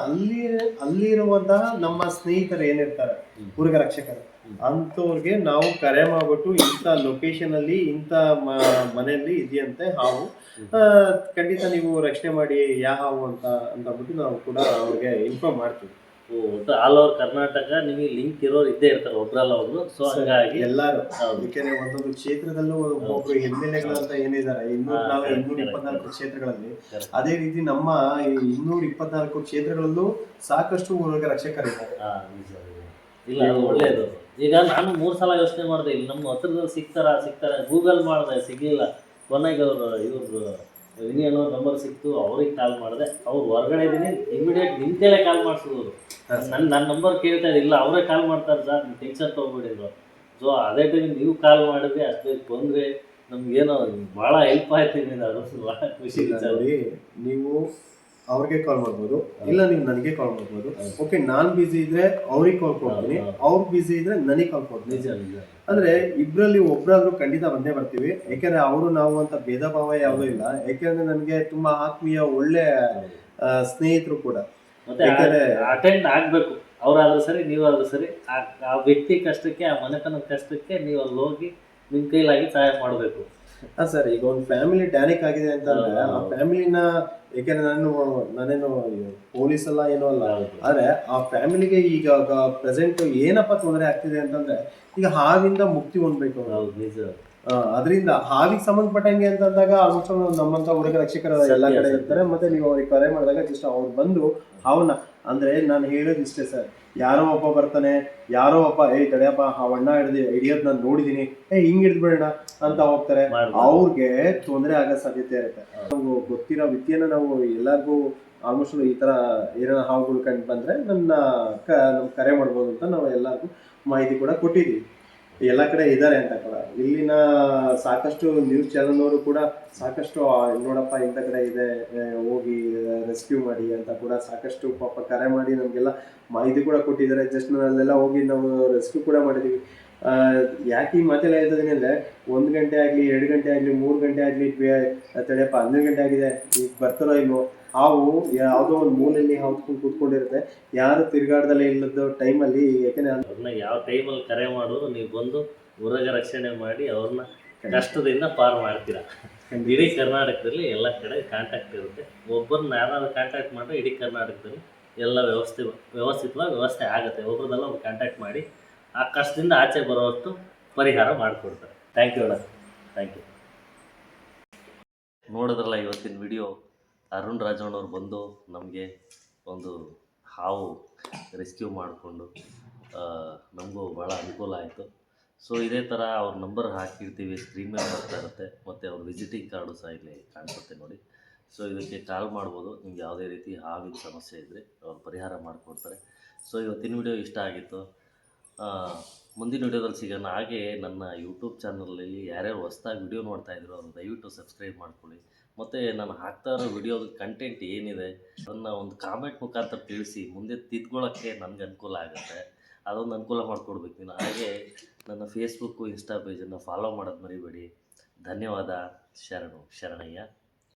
ಅಲ್ಲಿರುವಂತಹ ನಮ್ಮ ಸ್ನೇಹಿತರು ಏನಿರ್ತಾರೆ ಉಲಗ ರಕ್ಷಕರು, ಅಂಥವ್ರಿಗೆ ನಾವು ಕರೆ ಮಾಡ್ಬಿಟ್ಟು ಇಂಥ ಲೊಕೇಶನ್ ಅಲ್ಲಿ ಇಂಥ ಮನೆಯಲ್ಲಿ ಇದೆಯಂತೆ ಹಾವು, ಖಂಡಿತ ನೀವು ರಕ್ಷಣೆ ಮಾಡಿ ಯಾವ ಹಾವು ಅಂತ ಅಂದ್ಬಿಟ್ಟು ನಾವು ಕೂಡ ಅವ್ರಿಗೆ ಇನ್ಫಾರ್ಮ್ ಮಾಡ್ತೀವಿ. ಆಲ್ ಓವರ್ ಕರ್ನಾಟಕ ನಿಮಗೆ ಲಿಂಕ್ ಇರೋರು ಇದ್ದೇ ಇರ್ತಾರೆ, ಒಬ್ರಲ್ಲ ಒಬ್ರು. ಸೊ ಹಾಗಾಗಿ ಎಲ್ಲಾರು ಯಾಕೆಂದ್ರೆ ಒಂದೊಂದು ಕ್ಷೇತ್ರದಲ್ಲೂ ಒಬ್ಬೊಬ್ರು MLA ಅಂತ ಏನಿದ್ದಾರೆ 224 ಕ್ಷೇತ್ರಗಳಲ್ಲಿ, ಅದೇ ರೀತಿ ನಮ್ಮ 224 ಕ್ಷೇತ್ರಗಳಲ್ಲೂ ಸಾಕಷ್ಟು ಉಲಗ ರಕ್ಷಕರಿದ್ದಾರೆ. ಇಲ್ಲ, ಒಳ್ಳೇದು. ಈಗ ನಾನು 3 ಸಲ ಯೋಚನೆ ಮಾಡಿದೆ, ಇಲ್ಲಿ ನಮ್ಮ ಹತ್ರದಲ್ಲಿ ಸಿಗ್ತಾರೆ ಗೂಗಲ್ ಮಾಡಿದೆ, ಸಿಗಲಿಲ್ಲ. ಕೊನೆಗೆ ಇವ್ರದ್ದು ವಿನಿಯನ್ನೋ ನಂಬರ್ ಸಿಕ್ತು, ಅವ್ರಿಗೆ ಕಾಲ್ ಮಾಡಿದೆ. ಅವ್ರು ಹೊರಗಡೆ ಇದ್ದೀನಿ, ಇಮಿಡಿಯೇಟ್ ನಿಮ್ಮ ಕೈಲೇ ಕಾಲ್ ಮಾಡಿಸಿದ್ರು. ನನ್ನ ನಂಬರ್ ಕೇಳ್ತಾ ಇಲ್ಲ, ಅವರೇ ಕಾಲ್ ಮಾಡ್ತಾರೆ ಸರ್, ನೀವು ಟೆನ್ಷನ್ ತೊಗೊಬಿಡಿದ್ರು. ಸೊ ಅದೇ ಟೈಮ್ ನೀವು ಕಾಲ್ ಮಾಡಿದ್ರೆ ಅಷ್ಟೇ ಬಂದರೆ ನಮ್ಗೇನೋ ಭಾಳ ಹೆಲ್ಪ್ ಆಯ್ತು. ಅದೊಂದು ಭಾಳ ಖುಷಿ. ನೀವು ಅವ್ರಿಗೆ ಕಾಲ್ ಮಾಡ್ಬೋದು, ಇಲ್ಲ ನೀವು ನನಗೆ ಕಾಲ್ ಮಾಡ್ಬೋದು. ಓಕೆ, ನಾನು ಬಿಸಿ ಇದ್ರೆ ಅವ್ರಿಗೆ ಕಾಲ್ ಕೊಡ್ತೀನಿ, ಅವ್ರು ಬಿಸಿ ಇದ್ರೆ ನನಗೆ ಕಾಲ್ ಕೊಡ್ತೀನಿ. ಅಂದ್ರೆ ಇಬ್ರಲ್ಲಿ ಒಬ್ರಾದ್ರೂ ಖಂಡಿತ ಬಂದೇ ಬರ್ತೀವಿ. ಯಾಕೆಂದ್ರೆ ಅವರು ನಾವು ಅಂತ ಭೇದ ಭಾವ ಯಾವುದೂ ಇಲ್ಲ. ಯಾಕೆಂದ್ರೆ ನನಗೆ ತುಂಬಾ ಆತ್ಮೀಯ ಒಳ್ಳೆ ಸ್ನೇಹಿತರು ಕೂಡ. ಮತ್ತೆ ಅಟೆಂಡ್ ಆಗ್ಬೇಕು, ಅವರಾದ್ರೂ ಸರಿ ನೀವಾದ್ರೂ ಸರಿ. ಆ ವ್ಯಕ್ತಿ ಕಷ್ಟಕ್ಕೆ, ಆ ಮನೆತನದ ಕಷ್ಟಕ್ಕೆ ನೀವು ಅಲ್ಲಿ ಹೋಗಿ ನಿಮ್ಮ ಕೈಲಾಗಿ ಸಹಾಯ ಮಾಡಬೇಕು. ಹಾ ಸರ್, ಈಗ ಒಂದು ಫ್ಯಾಮಿಲಿ ಡ್ಯಾನಿಕ್ ಆಗಿದೆ ಅಂತಂದ್ರೆ ಆ ಫ್ಯಾಮಿಲಿನ, ಯಾಕೆಂದ್ರೆ ನಾನೇನು ಪೊಲೀಸ್ ಅಲ್ಲ ಏನೂ ಅಲ್ಲ, ಆದ್ರೆ ಆ ಫ್ಯಾಮಿಲಿಗೆ ಈಗ ಪ್ರೆಸೆಂಟ್ ಏನಪ್ಪ ತೊಂದರೆ ಆಗ್ತಿದೆ ಅಂತಂದ್ರೆ ಈಗ ಹಾವಿಂದ ಮುಕ್ತಿ ಹೊಂದ್ಬೇಕು. ಅದರಿಂದ ಹಾವಿಗೆ ಸಂಬಂಧಪಟ್ಟಂಗೆ ಅಂತಂದಾಗ ಆಲ್ಮೋಸ್ಟ್ ನಮ್ಮಂತ ಹುಡುಗ ರಕ್ಷಕರ ಎಲ್ಲಾ ಕಡೆ ಇರ್ತಾರೆ. ಮತ್ತೆ ನೀವು ಅವ್ರಿಗೆ ಕರೆ ಮಾಡಿದಾಗ ಜಸ್ಟ್ ಅವ್ರು ಬಂದು ಅವನ್ನ, ಅಂದ್ರೆ ನಾನು ಹೇಳೋದು ಇಷ್ಟೇ ಸರ್, ಯಾರೋ ಒಬ್ಬ ಬರ್ತಾನೆ, ಯಾರೋ ಒಬ್ಬ ತಡೆಯಪ್ಪ ಅವಣ್ಣ ಹಿಡಿಯೋದ್ ನಾನು ನೋಡಿದೀನಿ, ಹಿಂಗ್ ಹಿಡಿದ್ಬೇಡ ಅಂತ ಹೋಗ್ತಾರೆ, ಅವ್ರಿಗೆ ತೊಂದರೆ ಆಗೋ ಸಾಧ್ಯತೆ ಇರುತ್ತೆ. ನಾವು ಗೊತ್ತಿರೋ ವಿದ್ಯೆನ ನಾವು ಎಲ್ಲರಿಗೂ ಆಲ್ಮೋಸ್ಟ್ ಈ ತರ ಏನೋ ಹಾವುಗಳು ಕಂಡು ಬಂದ್ರೆ ನಮ್ ಕರೆ ಮಾಡ್ಬೋದು ಅಂತ ನಾವು ಎಲ್ಲರಿಗೂ ಮಾಹಿತಿ ಕೂಡ ಕೊಟ್ಟಿದ್ದೀವಿ. ಎಲ್ಲ ಕಡೆ ಇದ್ದಾರೆ ಅಂತ ಕೂಡ ಇಲ್ಲಿನ ಸಾಕಷ್ಟು ನ್ಯೂಸ್ ಚಾನೆಲ್ ಅವರು ಕೂಡ ಸಾಕಷ್ಟು ನೋಡಪ್ಪ ಇಂಥ ಕಡೆ ಇದೆ, ಹೋಗಿ ರೆಸ್ಕ್ಯೂ ಮಾಡಿ ಅಂತ ಕೂಡ ಸಾಕಷ್ಟು ಪಾಪ ಕರೆ ಮಾಡಿ ನಮಗೆಲ್ಲ ಮಾಹಿತಿ ಕೂಡ ಕೊಟ್ಟಿದ್ದಾರೆ. ಜಸ್ಟ್ ಅಲ್ಲೆಲ್ಲ ಹೋಗಿ ನಾವು ರೆಸ್ಕ್ಯೂ ಕೂಡ ಮಾಡಿದ್ದೀವಿ. ಯಾಕೆ ಈ ಮಾತೆಲ್ಲ ಹೇಳ್ತಿದ್ದೀನಿ ಅಂದರೆ, 1 ಗಂಟೆ ಆಗಲಿ 2 ಗಂಟೆ ಆಗಲಿ 3 ಗಂಟೆ ಆಗಲಿ ತಡೆಯಪ್ಪ 12 ಗಂಟೆ ಆಗಿದೆ ಈಗ ಬರ್ತಾರೋ ಇಲ್ವೋ, ಹಾವು ಯಾವುದೋ ಒಂದು ಮೂಲೆಯಲ್ಲಿ ಹಾವ್ಕೊಂಡು ಕೂತ್ಕೊಂಡಿರುತ್ತೆ, ಯಾರು ತಿರುಗಾಡ್ದಲ್ಲೇ ಇಲ್ಲದ ಟೈಮಲ್ಲಿ. ಯಾಕೆಂದ್ರೆ ಅವ್ರನ್ನ ಯಾವ ಟೈಮಲ್ಲಿ ಕರೆ ಮಾಡೋದು ನೀವು ಬಂದು ಊರಾಗ ರಕ್ಷಣೆ ಮಾಡಿ ಅವ್ರನ್ನ ಕಷ್ಟದಿಂದ ಪಾರು ಮಾಡ್ತೀರಾ. ಇಡೀ ಕರ್ನಾಟಕದಲ್ಲಿ ಎಲ್ಲ ಕಡೆ ಕಾಂಟ್ಯಾಕ್ಟ್ ಇರುತ್ತೆ. ಒಬ್ಬರನ್ನ ಯಾರಾದ್ರು ಕಾಂಟ್ಯಾಕ್ಟ್ ಮಾಡಿದ್ರೆ ಇಡೀ ಕರ್ನಾಟಕದಲ್ಲಿ ಎಲ್ಲ ವ್ಯವಸ್ಥಿತವಾಗಿ ವ್ಯವಸ್ಥೆ ಆಗುತ್ತೆ. ಒಬ್ರದೆಲ್ಲ ಒಂದು ಕಾಂಟ್ಯಾಕ್ಟ್ ಮಾಡಿ ಆ ಕಷ್ಟದಿಂದ ಆಚೆ ಬರೋವಷ್ಟು ಪರಿಹಾರ ಮಾಡಿಕೊಡ್ತಾರೆ. ಥ್ಯಾಂಕ್ ಯು ಅಣ್ಣ, ಥ್ಯಾಂಕ್ ಯು. ನೋಡಿದ್ರಲ್ಲ ಇವತ್ತಿನ ವಿಡಿಯೋ. ಅರುಣ್ ರಾಜಣ್ಣವ್ರು ಬಂದು ನಮಗೆ ಒಂದು ಹಾವು ರೆಸ್ಕ್ಯೂ ಮಾಡಿಕೊಂಡು ನಮಗೂ ಭಾಳ ಅನುಕೂಲ ಆಯಿತು. ಸೊ ಇದೇ ಥರ ಅವ್ರ ನಂಬರ್ ಹಾಕಿರ್ತೀವಿ, ಸ್ಕ್ರೀನ್ ಮೇಲೆ ಬರ್ತಾ ಇರುತ್ತೆ, ಮತ್ತು ಅವ್ರ ವಿಸಿಟಿಂಗ್ ಕಾರ್ಡು ಸಹ ಇಲ್ಲಿ ಕಾಣಿಸುತ್ತೆ ನೋಡಿ. ಸೊ ಇದಕ್ಕೆ ಕಾಲ್ ಮಾಡ್ಬೋದು. ನಿಮ್ಗೆ ಯಾವುದೇ ರೀತಿ ಹಾವಿನ ಸಮಸ್ಯೆ ಇದ್ದರೆ ಅವ್ರು ಪರಿಹಾರ ಮಾಡಿಕೊಡ್ತಾರೆ. ಸೊ ಇವತ್ತಿನ ವಿಡಿಯೋ ಇಷ್ಟ ಆಗಿತ್ತು. ಮುಂದಿನ ವಿಡಿಯೋದಲ್ಲಿ ಸಿಗೋಣ. ಹಾಗೆ ನನ್ನ ಯೂಟ್ಯೂಬ್ ಚಾನಲಲ್ಲಿ ಯಾರ್ಯಾರು ಹೊಸ್ದಾಗಿ ವಿಡಿಯೋ ನೋಡ್ತಾಯಿದ್ರು ಅವ್ರು ದಯವಿಟ್ಟು ಸಬ್ಸ್ಕ್ರೈಬ್ ಮಾಡ್ಕೊಳ್ಳಿ. ಮತ್ತು ನಾನು ಹಾಕ್ತಾ ಇರೋ ವಿಡಿಯೋದ ಕಂಟೆಂಟ್ ಏನಿದೆ ಅದನ್ನು ಒಂದು ಕಾಮೆಂಟ್ ಮುಖಾಂತರ ತಿಳಿಸಿ, ಮುಂದೆ ತಿದ್ಕೊಳ್ಳೋಕ್ಕೆ ನನಗೆ ಅನುಕೂಲ ಆಗುತ್ತೆ. ಅದೊಂದು ಅನುಕೂಲ ಮಾಡಿಕೊಡ್ಬೇಕು ನೀನು. ಹಾಗೆ ನನ್ನ ಫೇಸ್ಬುಕ್ಕು ಇನ್ಸ್ಟಾ ಪೇಜನ್ನು ಫಾಲೋ ಮಾಡೋದು ಮರಿಬೇಡಿ. ಧನ್ಯವಾದ. ಶರಣಯ್ಯ.